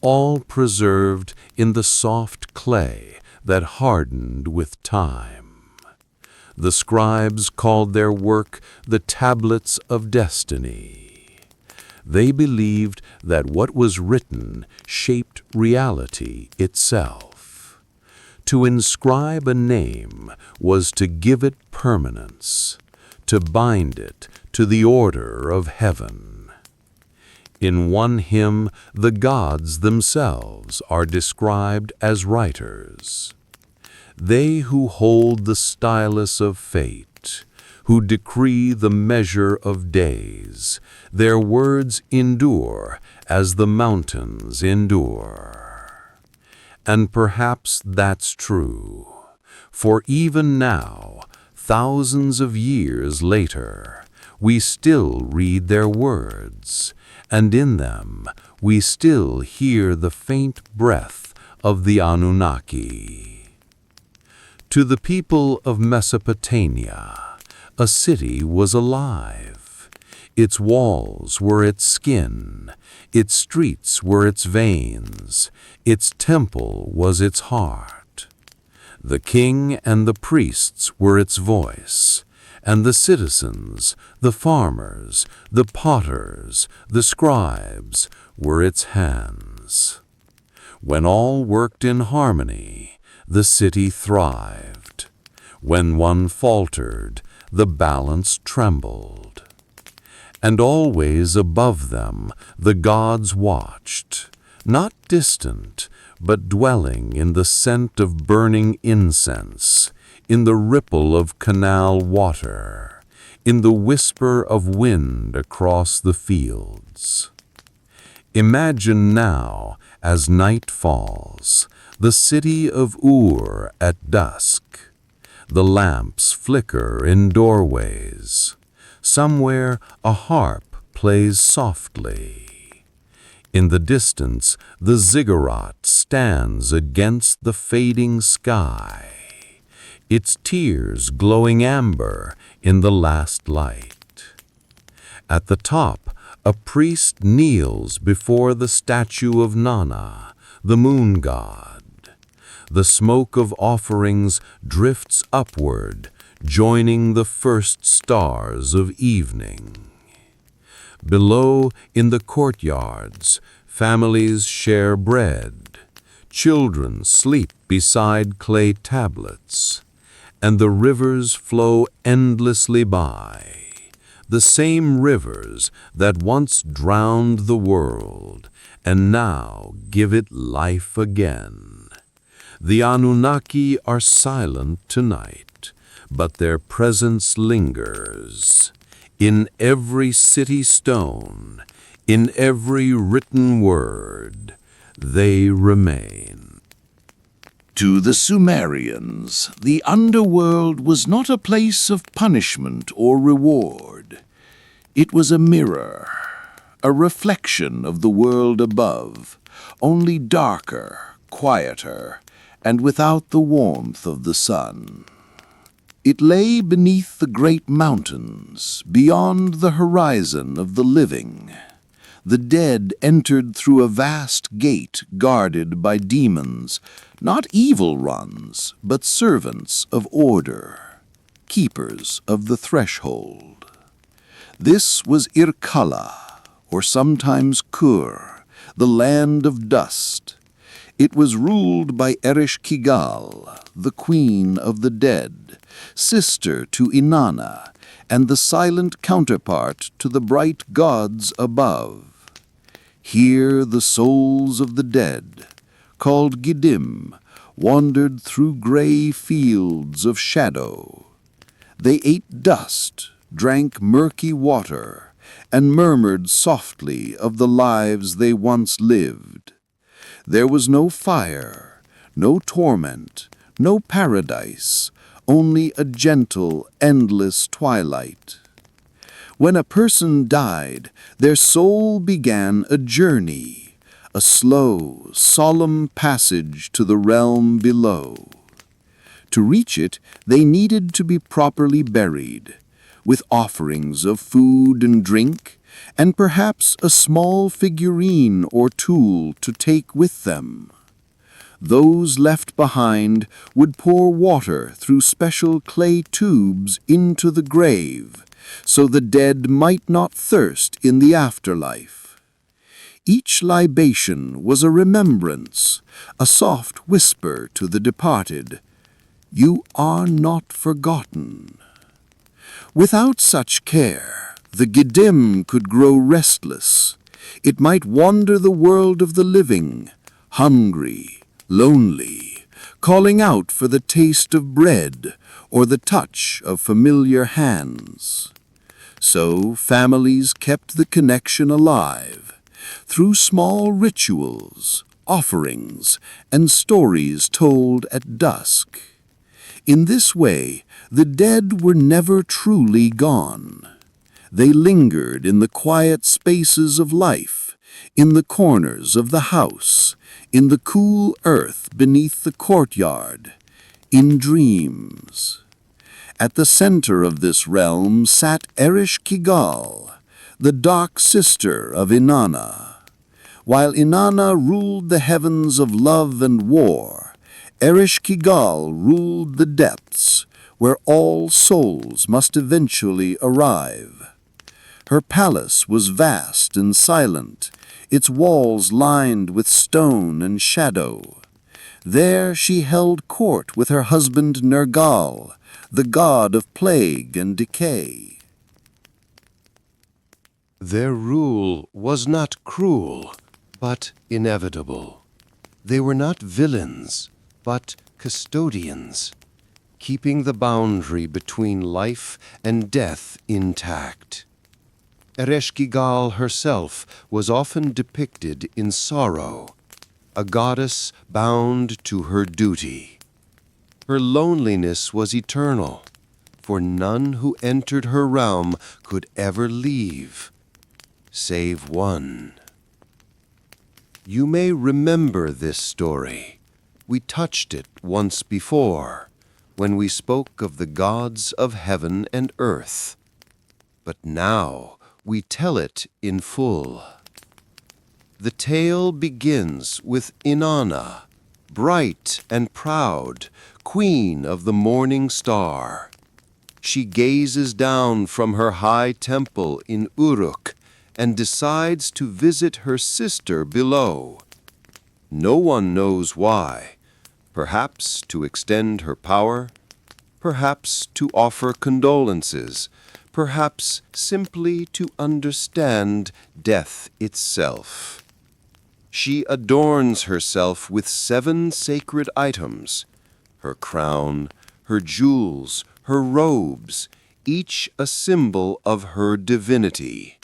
all preserved in the soft clay that hardened with time. The scribes called their work the tablets of destiny. They believed that what was written shaped reality itself. To inscribe a name was to give it permanence, to bind it to the order of heaven. In one hymn, the gods themselves are described as writers. They who hold the stylus of fate, who decree the measure of days, their words endure as the mountains endure. And perhaps that's true, for even now, thousands of years later, we still read their words, and in them we still hear the faint breath of the Anunnaki. To the people of Mesopotamia, a city was alive. Its walls were its skin, its streets were its veins, its temple was its heart. The king and the priests were its voice, and the citizens, the farmers, the potters, the scribes were its hands. When all worked in harmony, the city thrived. When one faltered, the balance trembled. And always above them the gods watched, not distant, but dwelling in the scent of burning incense, in the ripple of canal water, in the whisper of wind across the fields. Imagine now, as night falls, the city of Ur at dusk. The lamps flicker in doorways. Somewhere a harp plays softly. In the distance, the ziggurat stands against the fading sky, its tears glowing amber in the last light. At the top, a priest kneels before the statue of Nana, the moon god. The smoke of offerings drifts upward, joining the first stars of evening. Below, in the courtyards, families share bread. Children sleep beside clay tablets, and the rivers flow endlessly by. The same rivers that once drowned the world and now give it life again. The Anunnaki are silent tonight, but their presence lingers. In every city stone, in every written word, they remain. To the Sumerians, the underworld was not a place of punishment or reward. It was a mirror, a reflection of the world above, only darker, quieter, and without the warmth of the sun. It lay beneath the great mountains, beyond the horizon of the living. The dead entered through a vast gate guarded by demons, not evil ones, but servants of order, keepers of the threshold. This was Irkalla, or sometimes Kur, the land of dust. It was ruled by Ereshkigal, the queen of the dead, sister to Inanna, and the silent counterpart to the bright gods above. Here the souls of the dead, called Giddim, wandered through gray fields of shadow. They ate dust, drank murky water, and murmured softly of the lives they once lived. There was no fire, no torment, no paradise, only a gentle, endless twilight. When a person died, their soul began a journey, a slow, solemn passage to the realm below. To reach it, they needed to be properly buried, with offerings of food and drink, and perhaps a small figurine or tool to take with them. Those left behind would pour water through special clay tubes into the grave, so the dead might not thirst in the afterlife. Each libation was a remembrance, a soft whisper to the departed, "You are not forgotten." Without such care, the Giddim could grow restless. It might wander the world of the living, hungry, lonely, calling out for the taste of bread or the touch of familiar hands. So families kept the connection alive through small rituals, offerings, and stories told at dusk. In this way, the dead were never truly gone. They lingered in the quiet spaces of life, in the corners of the house, in the cool earth beneath the courtyard, in dreams. At the center of this realm sat Ereshkigal, the dark sister of Inanna. While Inanna ruled the heavens of love and war, Ereshkigal ruled the depths, where all souls must eventually arrive. Her palace was vast and silent, its walls lined with stone and shadow. There she held court with her husband Nergal, the god of plague and decay. Their rule was not cruel, but inevitable. They were not villains, but custodians, keeping the boundary between life and death intact. Ereshkigal herself was often depicted in sorrow, a goddess bound to her duty. Her loneliness was eternal, for none who entered her realm could ever leave, save one. You may remember this story. We touched it once before, when we spoke of the gods of heaven and earth. But now we tell it in full. The tale begins with Inanna, bright and proud, queen of the morning star. She gazes down from her high temple in Uruk and decides to visit her sister below. No one knows why. Perhaps to extend her power, perhaps to offer condolences, perhaps simply to understand death itself. She adorns herself with 7 sacred items, her crown, her jewels, her robes, each a symbol of her divinity.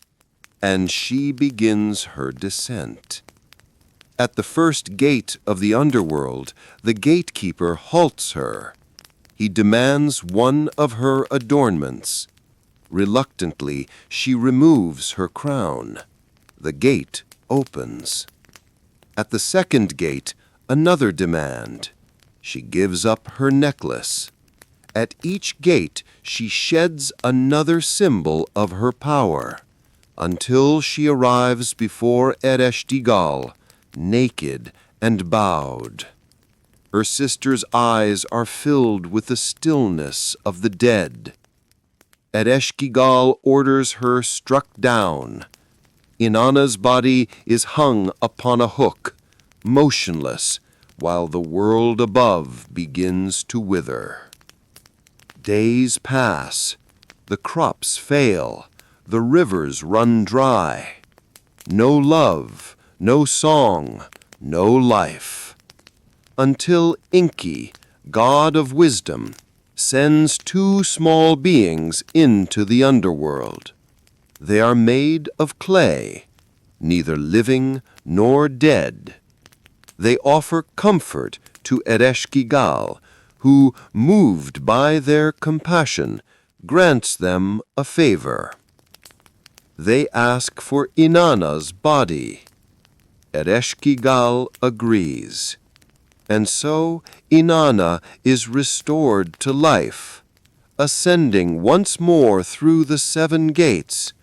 And she begins her descent. At the first gate of the underworld, the gatekeeper halts her. He demands one of her adornments. Reluctantly, she removes her crown. The gate opens. At the second gate, another demand. She gives up her necklace. At each gate she sheds another symbol of her power, until she arrives before earth.They, naked and bowed. Her sister's eyes are filled with the stillness of the dead. earth.They orders her struck down. Inanna's body is hung upon a hook, motionless, while the world above begins to wither. Days pass, the crops fail, the rivers run dry. No love, no song, no life. Until Enki, god of wisdom, sends two small beings into the underworld. They are made of clay, neither living nor dead. They offer comfort to earth.They, who, moved by their compassion, grants them a favor. They ask for Inanna's body. earth.They agrees. And so Inanna is restored to life, ascending once more through the 7 gates,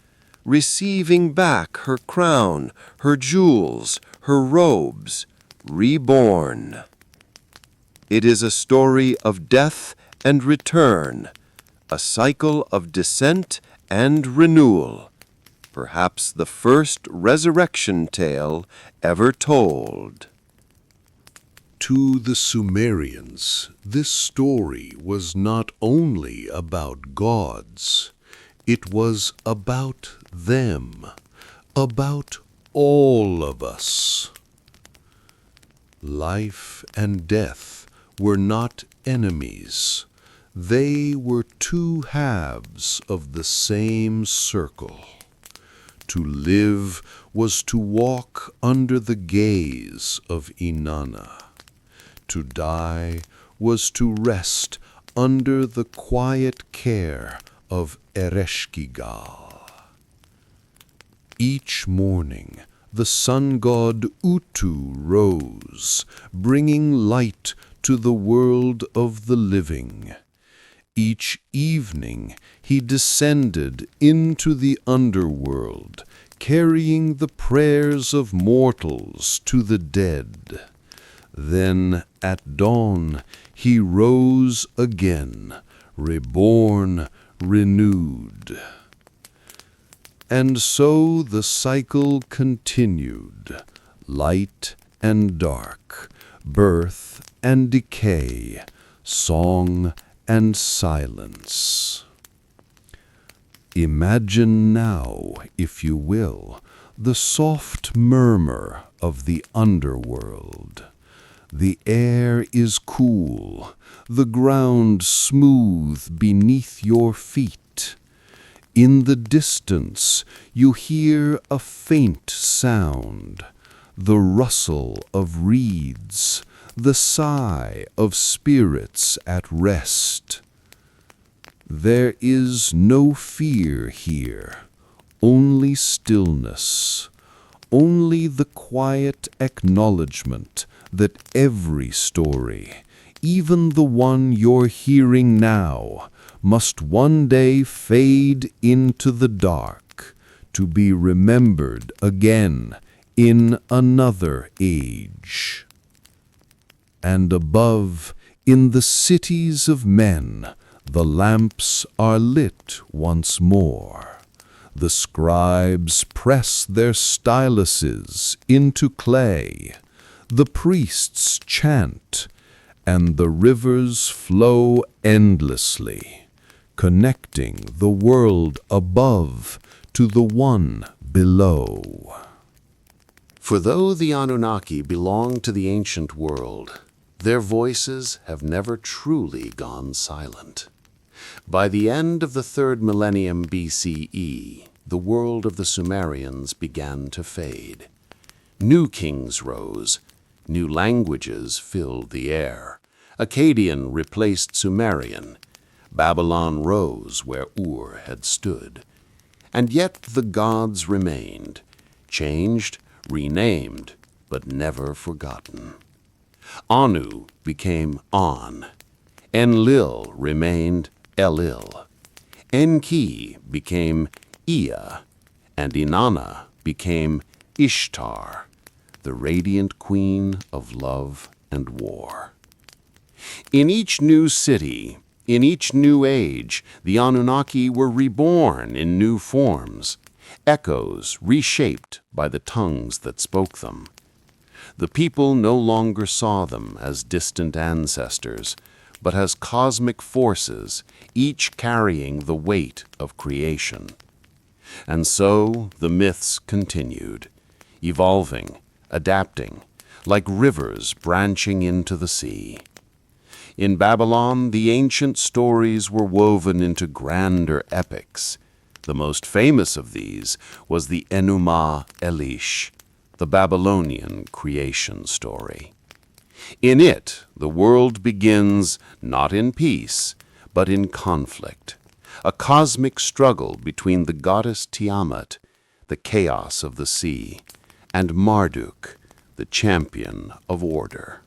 receiving back her crown, her jewels, her robes, reborn. It is a story of death and return, a cycle of descent and renewal, perhaps the first resurrection tale ever told. To the Sumerians, this story was not only about gods. It was about them, about all of us. Life and death were not enemies. They were two halves of the same circle. To live was to walk under the gaze of Inanna. To die was to rest under the quiet care of earth.They. Each morning, the sun god Utu rose, bringing light to the world of the living. Each evening, he descended into the underworld, carrying the prayers of mortals to the dead. Then, at dawn, he rose again, reborn, renewed. And so the cycle continued, light and dark, birth and decay, song and silence. Imagine now, if you will, the soft murmur of the underworld. The air is cool, the ground smooth beneath your feet. In the distance you hear a faint sound, the rustle of reeds, the sigh of spirits at rest. There is no fear here, only stillness, only the quiet acknowledgement that every story, even the one you're hearing now, must one day fade into the dark, to be remembered again in another age. And above, in the cities of men, the lamps are lit once more. The scribes press their styluses into clay. The priests chant, and the rivers flow endlessly, connecting the world above to the one below. For though the Anunnaki belong to the ancient world, their voices have never truly gone silent. By the end of the 3rd millennium BCE, the world of the Sumerians began to fade. New kings rose. New languages filled the air. Akkadian replaced Sumerian. Babylon rose where Ur had stood. And yet the gods remained, changed, renamed, but never forgotten. Anu became An. Enlil remained Elil. Enki became Ea, and Inanna became Ishtar, the radiant queen of love and war. In each new city, in each new age, the Anunnaki were reborn in new forms, echoes reshaped by the tongues that spoke them. The people no longer saw them as distant ancestors, but as cosmic forces, each carrying the weight of creation. And so the myths continued, evolving, adapting, like rivers branching into the sea. In Babylon, the ancient stories were woven into grander epics. The most famous of these was the Enuma Elish, the Babylonian creation story. In it, the world begins not in peace, but in conflict, a cosmic struggle between the goddess Tiamat, the chaos of the sea, and Marduk, the champion of order.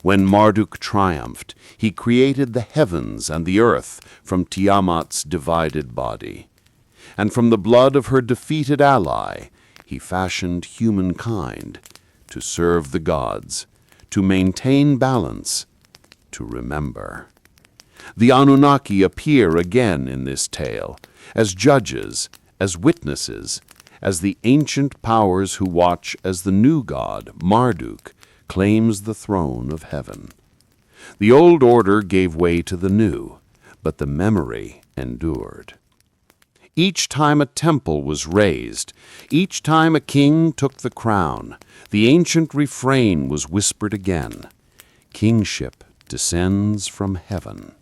When Marduk triumphed, he created the heavens and the earth from Tiamat's divided body. And from the blood of her defeated ally, he fashioned humankind to serve the gods, to maintain balance, to remember. The Anunnaki appear again in this tale, as judges, as witnesses, as the ancient powers who watch as the new god, Marduk, claims the throne of heaven. The old order gave way to the new, but the memory endured. Each time a temple was raised, each time a king took the crown, the ancient refrain was whispered again: kingship descends from heaven.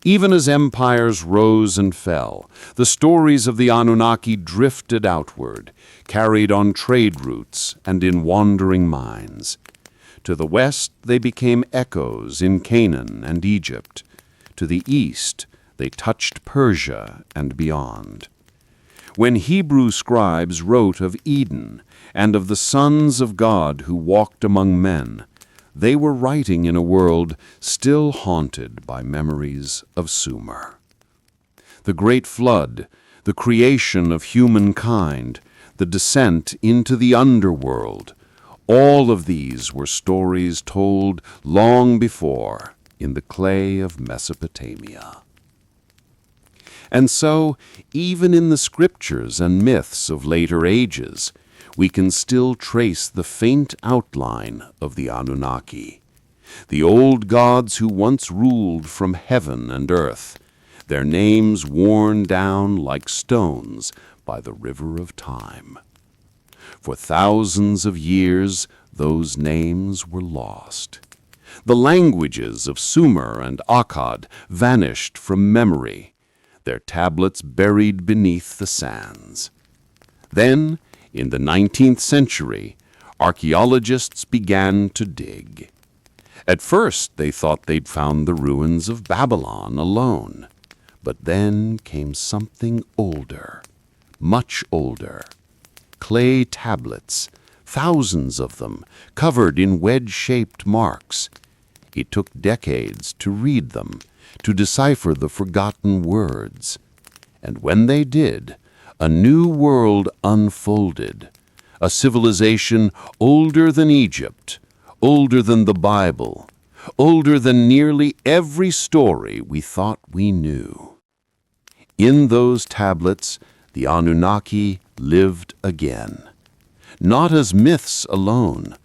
Even as empires rose and fell, the stories of the Anunnaki drifted outward, carried on trade routes and in wandering minds. To the west, they became echoes in Canaan and Egypt. To the east, they touched Persia and beyond. When Hebrew scribes wrote of Eden and of the sons of God who walked among men, they were writing in a world still haunted by memories of Sumer. The great flood, the creation of humankind, the descent into the underworld, all of these were stories told long before in the clay of Mesopotamia. And so, even in the scriptures and myths of later ages, we can still trace the faint outline of the Anunnaki, the old gods who once ruled from heaven and earth, their names worn down like stones by the river of time. For thousands of years, those names were lost. The languages of Sumer and Akkad vanished from memory, their tablets buried beneath the sands. Then, in the 19th century, archaeologists began to dig. At first, they thought they'd found the ruins of Babylon alone. But then came something older, much older. Clay tablets, thousands of them, covered in wedge-shaped marks. It took decades to read them, to decipher the forgotten words. And when they did, a new world unfolded, a civilization older than Egypt, older than the Bible, older than nearly every story we thought we knew. In those tablets, the Anunnaki lived again, not as myths alone,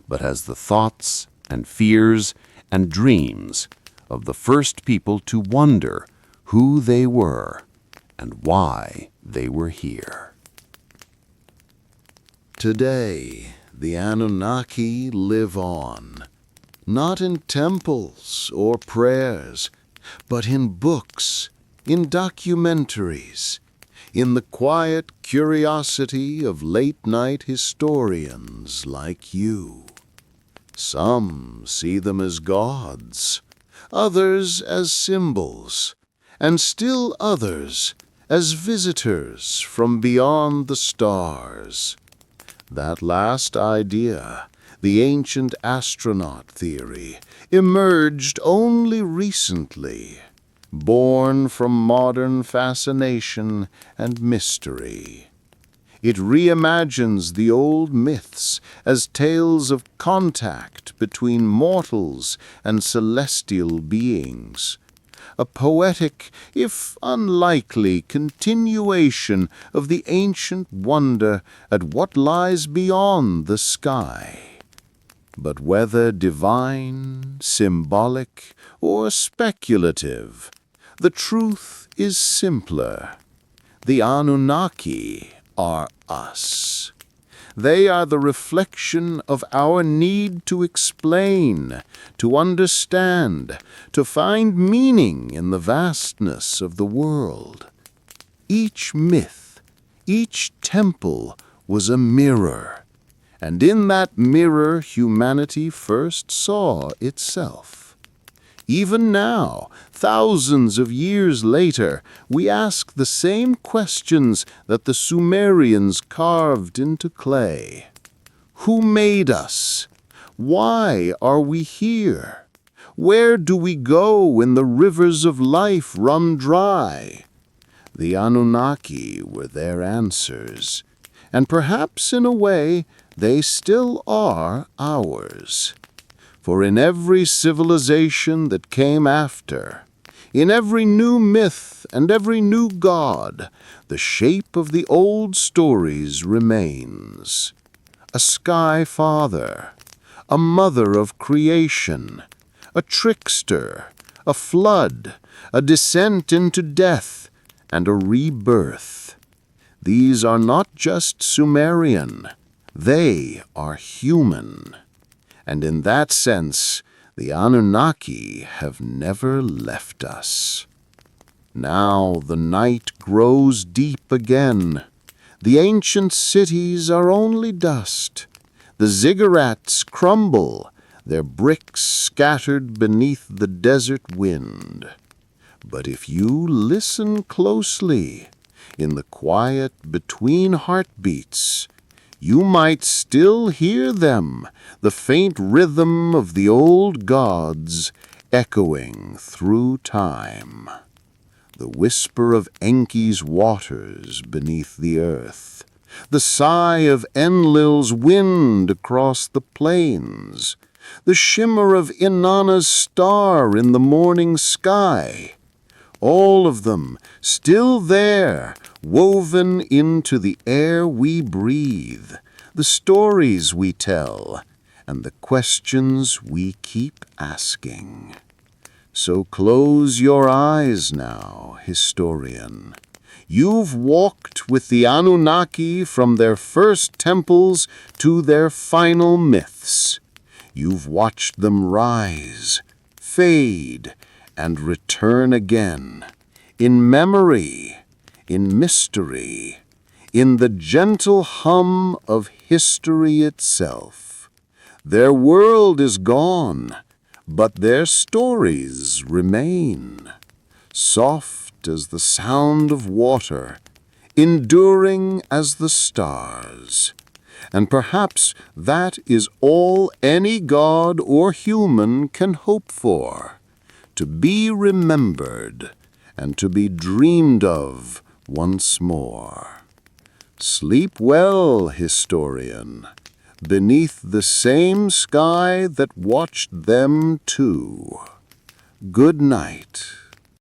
but as the thoughts and fears and dreams of the first people to wonder who they were and why they were here. Today, the Anunnaki live on, not in temples or prayers, but in books, in documentaries, in the quiet curiosity of late-night historians like you. Some see them as gods, others as symbols, and still others as visitors from beyond the stars. That last idea, The ancient astronaut theory emerged only recently, born from modern fascination and mystery. It reimagines the old myths as tales of contact between mortals and celestial beings, a poetic, if unlikely, continuation of the ancient wonder at what lies beyond the sky. But whether divine, symbolic, or speculative, the truth is simpler. The Anunnaki are us. They are the reflection of our need to explain, to understand, to find meaning in the vastness of the world. Each myth, each temple was a mirror, and in that mirror humanity first saw itself. Even now, thousands of years later, we ask the same questions that the Sumerians carved into clay. Who made us? Why are we here? Where do we go when the rivers of life run dry? The Anunnaki were their answers, and perhaps in a way they still are ours. For in every civilization that came after, in every new myth and every new god, the shape of the old stories remains. A sky father, a mother of creation, a trickster, a flood, a descent into death, and a rebirth. These are not just Sumerian, they are human. And in that sense, the Anunnaki have never left us. Now the night grows deep again. The ancient cities are only dust. The ziggurats crumble, their bricks scattered beneath the desert wind. But if you listen closely, in the quiet between heartbeats, you might still hear them, the faint rhythm of the old gods echoing through time. The whisper of Enki's waters beneath the earth, the sigh of Enlil's wind across the plains, the shimmer of Inanna's star in the morning sky, all of them still there, woven into the air we breathe, the stories we tell, and the questions we keep asking. So close your eyes now, historian. You've walked with the Anunnaki from their first temples to their final myths. You've watched them rise, fade, and return again, in memory, in mystery, in the gentle hum of history itself. Their world is gone, but their stories remain, soft as the sound of water, enduring as the stars. And perhaps that is all any god or human can hope for, to be remembered and to be dreamed of once more. Sleep well, historian, beneath the same sky that watched them too. Good night.